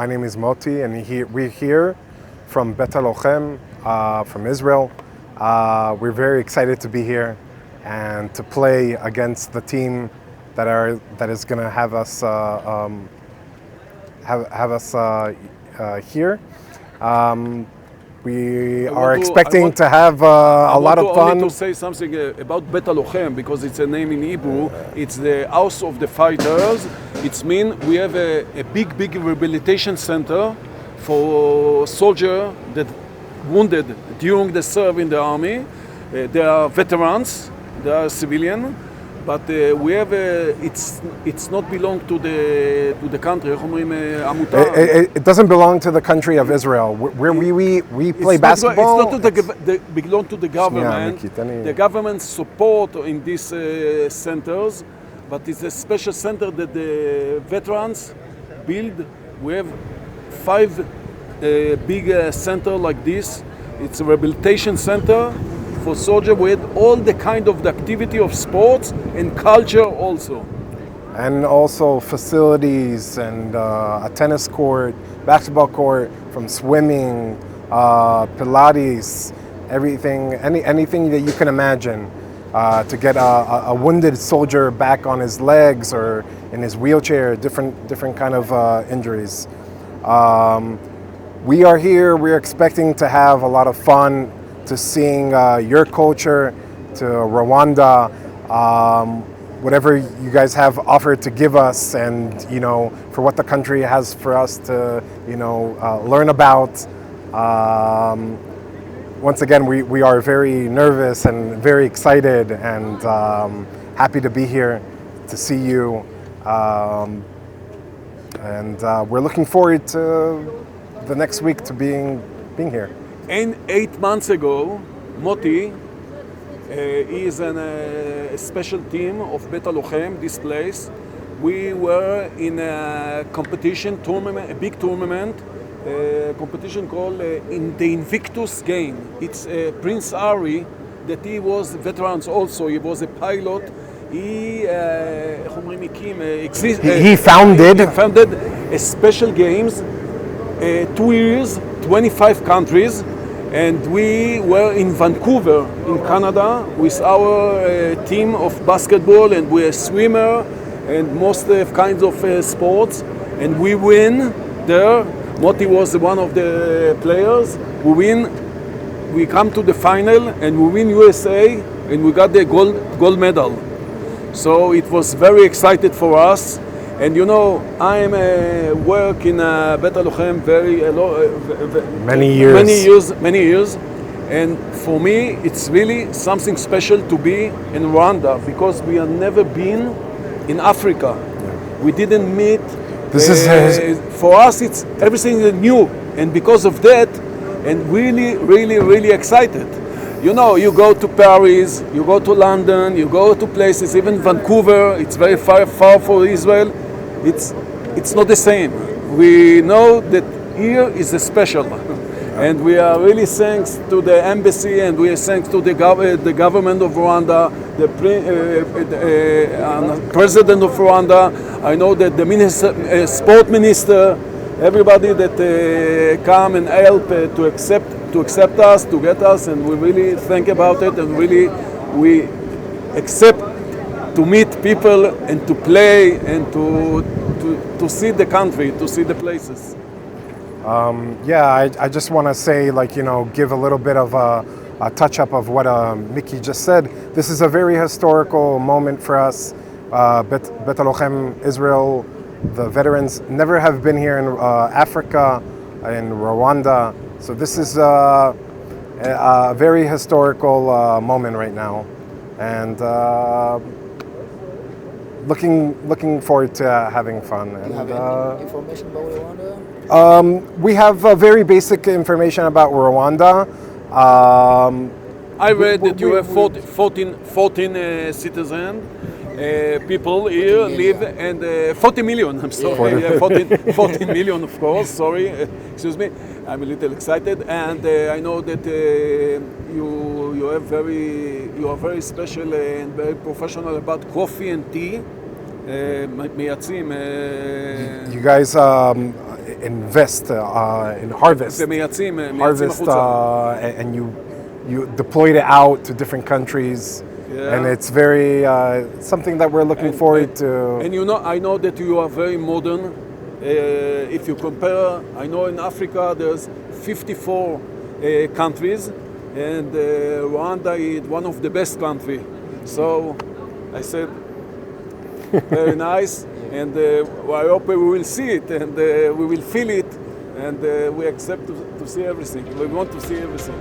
My name is Moti, and we're here from Bet Lochem, from Israel. We're very excited to be here and to play against the team that is going to have us here. We are expecting to have a lot of fun. I want to say something about Bet Lochem because it's a name in Hebrew. It's the house of the fighters. It means we have a big rehabilitation center for soldiers that wounded during the service in the army. They are veterans, they are civilian, but we have it's not belong to the country. It doesn't belong to the country of Israel. Where we play basketball. It's not belong to the government. The government support in these centers, but it's a special center that the veterans build. We have 5 big center like this. It's a rehabilitation center for soldiers with all the kind of the activity of sports and culture also. And also facilities and a tennis court, basketball court, from swimming, Pilates, everything, anything that you can imagine to get a wounded soldier back on his legs or in his wheelchair, different kind of injuries. We are here, we're expecting to have a lot of fun, to seeing your culture, to Rwanda, whatever you guys have offered to give us, and for what the country has for us to learn about. Once again, we are very nervous and very excited and happy to be here to see you, and we're looking forward to the next week to being here. And 8 months ago, Moti is a special team of Bet Lochem, this place. We were in a competition tournament, a big tournament, competition called in the Invictus game. It's Prince Ari, that he was veterans also. He was a pilot. He founded a special games, 2 years, 25 countries. And we were in Vancouver, in Canada, with our team of basketball, and we're a swimmer and most kinds of sports. And we win there. Moti was one of the players. We win. We come to the final, and we win USA, and we got the gold medal. So it was very excited for us. And I'm work in Bet Lochem many years, and for me it's really something special to be in Rwanda because we have never been in Africa. We didn't meet. For us, it's everything new, and because of that, and really excited. You go to Paris, you go to London, you go to places, even Vancouver. It's very far for Israel. It's not the same. We know that here is a special, and we are really thanks to the embassy, and we are thanks to the government of Rwanda, the president of Rwanda. I know that the sport minister, everybody that come and help to accept us, to get us, and we really think about it, and really we accept to meet people and to play and to see the country, to see the places. I just want to say, give a little bit of a touch-up of what Mickey just said. This is a very historical moment for us. Bet Lochem, Israel, the veterans never have been here in Africa, in Rwanda. So this is a very historical moment right now. And looking forward to having fun. Do you have any information about Rwanda? We have very basic information about Rwanda. I read that you have 14 citizens. People here live, and 40 million, I'm sorry, 14 million, of course, sorry, excuse me, I'm a little excited, and I know that you are very special and very professional about coffee and tea, מייצאים, You guys invest in harvest, ומייצאים harvest, החוצה. and you deployed it out to different countries, Yeah. and it's very something that we're looking forward to. And you know, I know that you are very modern. If you compare, I know in Africa there's 54 countries, and Rwanda is one of the best country. So I said, very nice, and I hope we will see it, and we will feel it, and we accept to see everything. We want to see everything.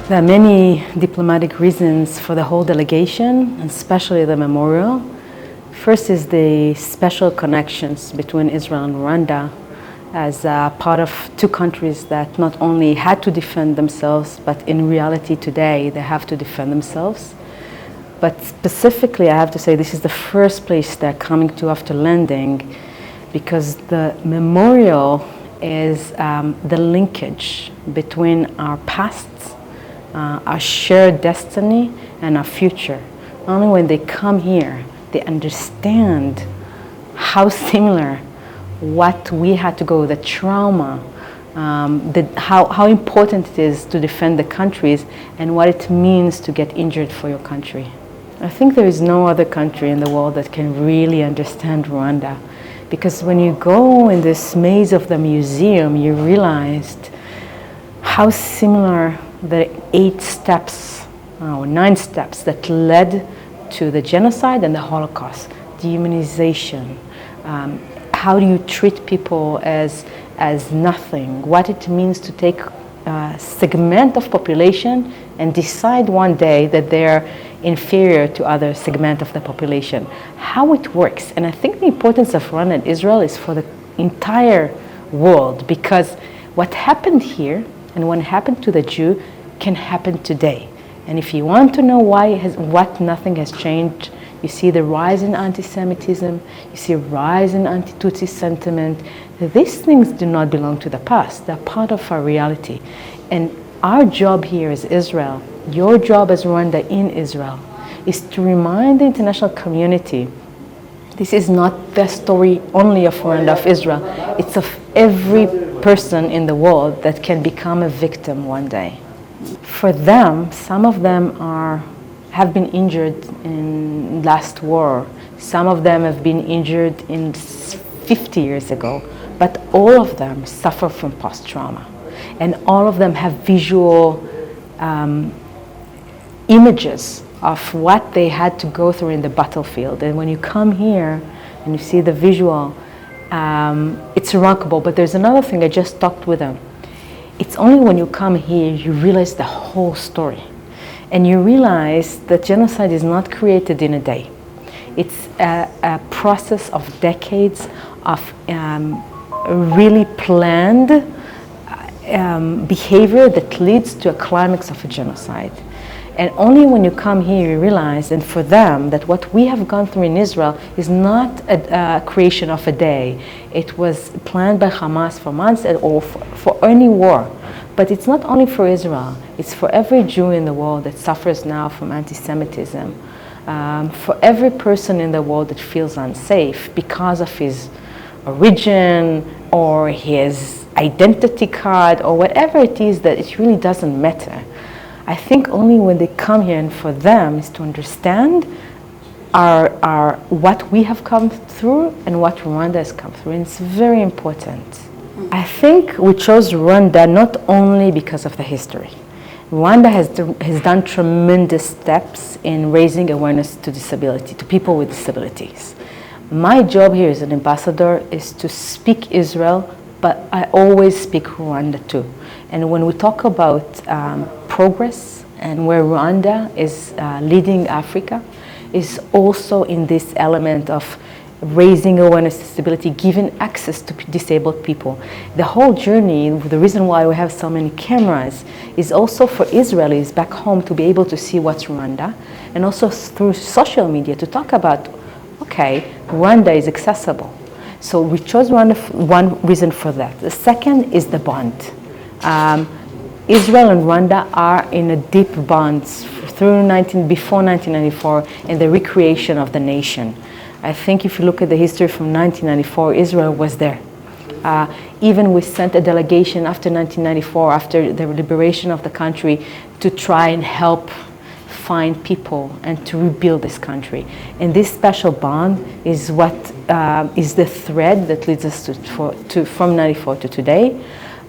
There are many diplomatic reasons for the whole delegation, especially the memorial. First is the special connections between Israel and Rwanda as part of two countries that not only had to defend themselves, but in reality today they have to defend themselves. But specifically, I have to say this is the first place they're coming to after landing, because the memorial is the linkage between our past, our shared destiny, and our future. Only when they come here, they understand how similar what we had to go, the trauma, how important it is to defend the countries, and what it means to get injured for your country. I think there is no other country in the world that can really understand Rwanda, because when you go in this maze of the museum, you realized how similar the 8 steps or 9 steps that led to the genocide and the Holocaust, dehumanization, how do you treat people as nothing, what it means to take a segment of population and decide one day that they're inferior to other segment of the population, how it works. And I think the importance of Rwanda and Israel is for the entire world, because what happened here and what happened to the Jew can happen today. And if you want to know what nothing has changed, you see the rise in anti-Semitism, you see a rise in anti-Tutsi sentiment. These things do not belong to the past, they're part of our reality. And our job here as Israel, your job as Rwanda in Israel, is to remind the international community this is not the story only of Rwanda, of Israel. It's of every person in the world that can become a victim one day. For them, some of them have been injured in last war. Some of them have been injured in 50 years ago. But all of them suffer from post-trauma. And all of them have visual images of what they had to go through in the battlefield. And when you come here and you see the visual, it's remarkable. But there's another thing, I just talked with them. It's only when you come here you realize the whole story. And you realize that genocide is not created in a day. It's a process of decades of really planned behavior that leads to a climax of a genocide. And only when you come here you realize, and for them, that what we have gone through in Israel is not a creation of a day. It was planned by Hamas for months or for any war. But it's not only for Israel, it's for every Jew in the world that suffers now from anti-Semitism, for every person in the world that feels unsafe because of his origin or his identity card or whatever it is, that it really doesn't matter. I think only when they come here, and for them is to understand our what we have come through and what Rwanda has come through, and it's very important. I think we chose Rwanda not only because of the history. Rwanda has done tremendous steps in raising awareness to disability, to people with disabilities. My job here as an ambassador is to speak Israel, but I always speak Rwanda too. And when we talk about progress, and where Rwanda is leading Africa is also in this element of raising awareness, disability, giving access to disabled people. The whole journey, the reason why we have so many cameras is also for Israelis back home to be able to see what's Rwanda, and also through social media to talk about, okay, Rwanda is accessible. So we chose Rwanda one reason for that. The second is the bond. Israel and Rwanda are in a deep bonds before 1994 and the recreation of the nation. I think if you look at the history from 1994, Israel was there. Even we sent a delegation after 1994, after the liberation of the country, to try and help find people and to rebuild this country. And this special bond is what is the thread that leads us from 94 to today.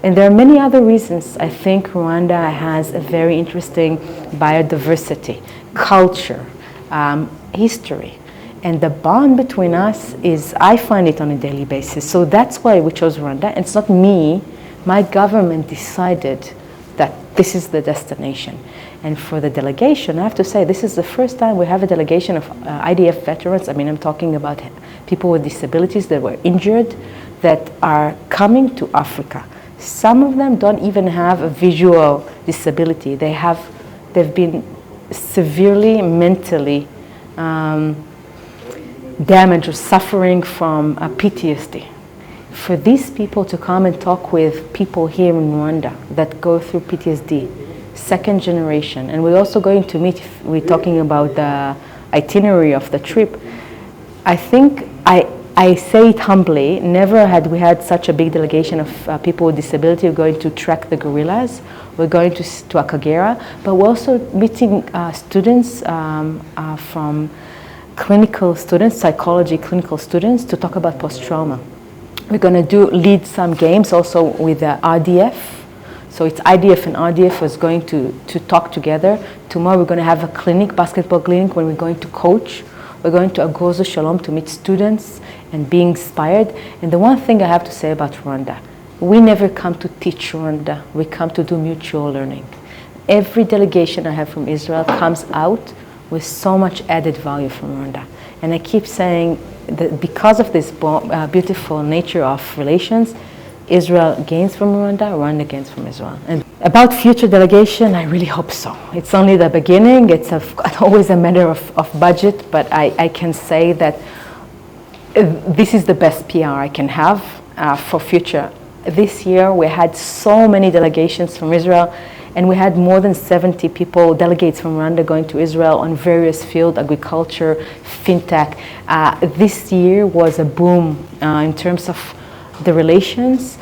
And there are many other reasons. I think Rwanda has a very interesting biodiversity, culture, history. And the bond between us is, I find it on a daily basis. So that's why we chose Rwanda. And it's not me. My government decided that this is the destination. And for the delegation, I have to say, this is the first time we have a delegation of IDF veterans. I mean, I'm talking about people with disabilities that were injured that are coming to Africa. Some of them don't even have a visual disability. They've been severely mentally damaged or suffering from PTSD. For these people to come and talk with people here in Rwanda that go through PTSD, second generation, and we're also going to meet, we're talking about the itinerary of the trip. I think I say it humbly, never had we had such a big delegation of people with disability. We're going to track the gorillas, we're going to Akagera, but we're also meeting students from clinical students, psychology clinical students, to talk about post-trauma. We're going to lead some games also with the RDF. So it's IDF and RDF is going to talk together. Tomorrow we're going to have a clinic, basketball clinic, when we're going to coach. We're going to Agozo Shalom to meet students and be inspired. And the one thing I have to say about Rwanda, we never come to teach Rwanda. We come to do mutual learning. Every delegation I have from Israel comes out with so much added value from Rwanda. And I keep saying that because of this beautiful nature of relations, Israel gains from Rwanda, Rwanda gains from Israel. And about future delegation, I really hope so. It's only the beginning. It's always a matter of budget, but I can say that this is the best PR I can have for future. This year, we had so many delegations from Israel, and we had more than 70 people, delegates from Rwanda, going to Israel on various fields, agriculture, fintech. This year was a boom in terms of the relations.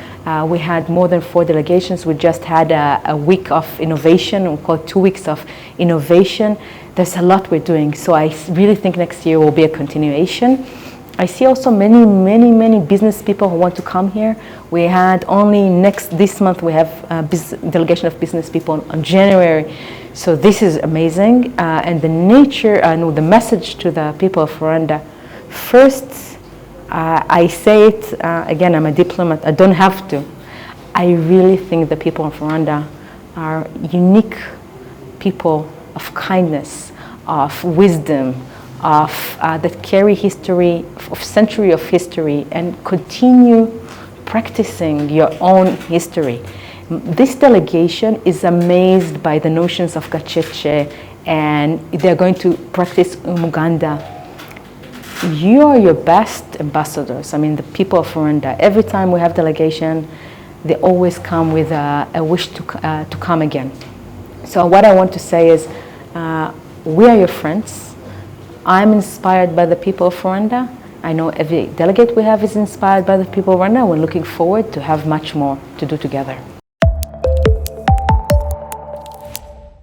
We had more than 4 delegations. We just had a week of innovation, we call it 2 weeks of innovation. There's a lot we're doing, so I really think next year will be a continuation. I see also many business people who want to come here. We had only this month we have a delegation of business people on January. So this is amazing. And the nature and the message to the people of Rwanda. First, I say it, again, I'm a diplomat, I don't have to. I really think the people of Rwanda are unique people of kindness, of wisdom, that carry history, of century of history, and continue practicing your own history. This delegation is amazed by the notions of Gacheche, and they're going to practice Umuganda. You are your best ambassadors. I mean, the people of Rwanda, every time we have delegation, they always come with a wish to come again. So what I want to say is, we are your friends. I'm inspired by the people of Rwanda. I know every delegate we have is inspired by the people of Rwanda. We're looking forward to have much more to do together.